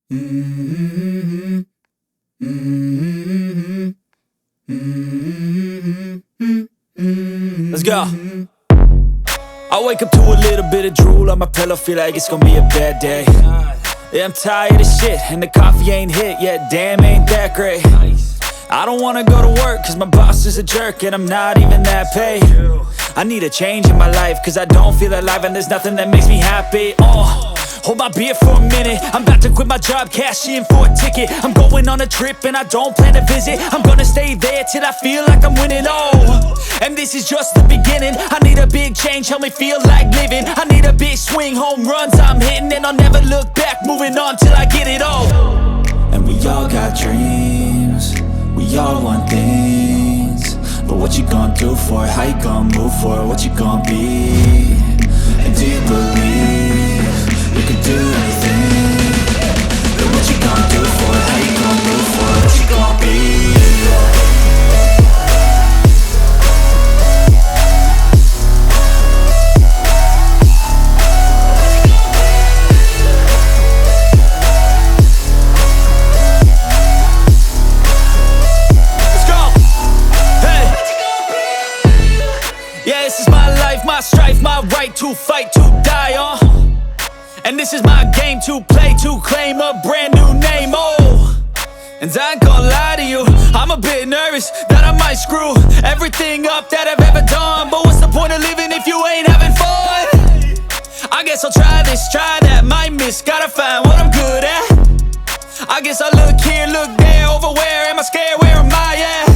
Mm-hmm. Mm-hmm. Mm-hmm. Let's go. I wake up to a little bit of drool on my pillow, feel like it's gonna be a bad day. Yeah, I'm tired of shit, and the coffee ain't hit yet, damn, ain't that great. I don't wanna go to work, cause my boss is a jerk, and I'm not even that paid. I need a change in my life, cause I don't feel alive, and there's nothing that makes me happy. Hold my beer for a minute, I'm about to quit my job, cash in for a ticket. I'm going on a trip and I don't plan to visit. I'm gonna stay there till I feel like I'm winning, and this is just the beginning. I need a big change, help me feel like living. I need a big swing, home runs I'm hitting, and I'll never look back, moving on till I get it all. And we all got dreams, we all want things, but what you gonna do for it? How you gonna move for it? What you gonna be? And do you believe you can do anything? But what you gonna do for it? How you gonna move for it? What you gonna be? Yeah, this is my life, my strife, my right to fight, to die on. And this is my game to play, to claim a brand new name, And I ain't gonna lie to you, I'm a bit nervous that I might screw everything up that I've ever done. But what's the point of living if you ain't having fun? I guess I'll try this, try that, might miss, gotta find what I'm good at. I guess I look here, look there, over where am I scared, where am I at?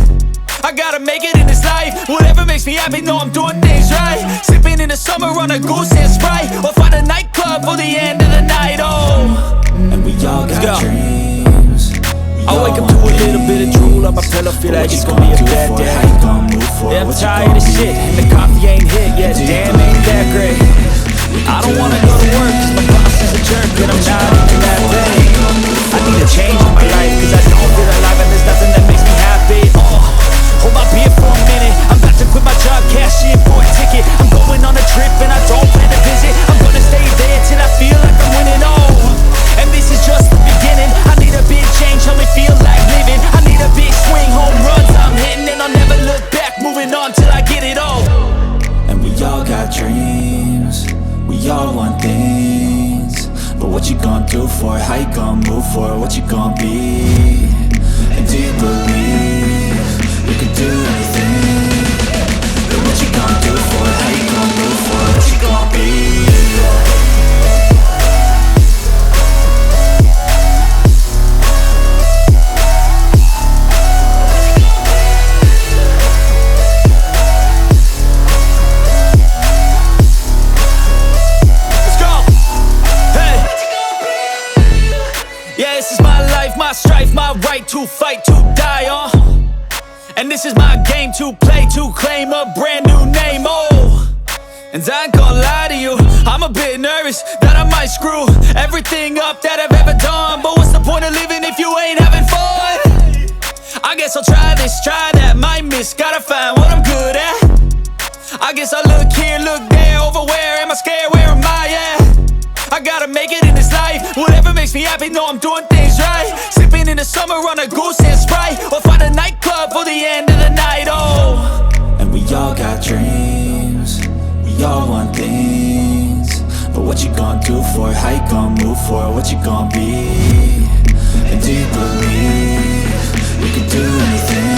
I gotta make it in this life, whatever makes me happy, know I'm doing things right. Sipping in the summer on a goose and Sprite, or find a nightclub for the end of the night, And we all got dreams. I wake up to a little bit of drool on my pillow, feel like it's gonna be a bad day. Yeah, I'm tired of shit, and the coffee ain't hit yet, damn, ain't that great. I don't wanna go to work, cause my boss is a jerk, and I'm not even that paid. I need a change in my life, cause I don't feel alive, and there's nothing that makes me happy. Hold my beer for a minute, I'm about to quit my job, cash in for a ticket. I'm going on a trip and I don't plan to visit. I'm gonna stay there till I feel like I'm winning, and this is just the beginning. I need a big change, help me feel like living. I need a big swing, home runs I'm hitting, and I'll never look back, moving on till I get it all. And we all got dreams, we all want things, but what you gonna do for it? How you gonna move for it? What you gonna be? And do you believe you can do anything? But what you gonna do for it? How you gonna move for it? What you gonna be? Let's go! Hey! Yeah, this is my life, my strife, my right to fight, to die on. And this is my game to play, to claim a brand new name, And I ain't gonna lie to you, I'm a bit nervous that I might screw everything up that I've ever done. But what's the point of living if you ain't having fun? I guess I'll try this, try that, might miss, gotta find what I'm good at. I guess I look here, look there, over where am I scared, where am I at? I gotta make it in this life, whatever makes me happy, know I'm doing things right. Sipping in the summer on a goose and Sprite, or find a nightclub for the end of the night, And we all got dreams, we all want things, but what you gonna do for it? How you gonna move for it? What you gonna be? And do you believe you can do anything?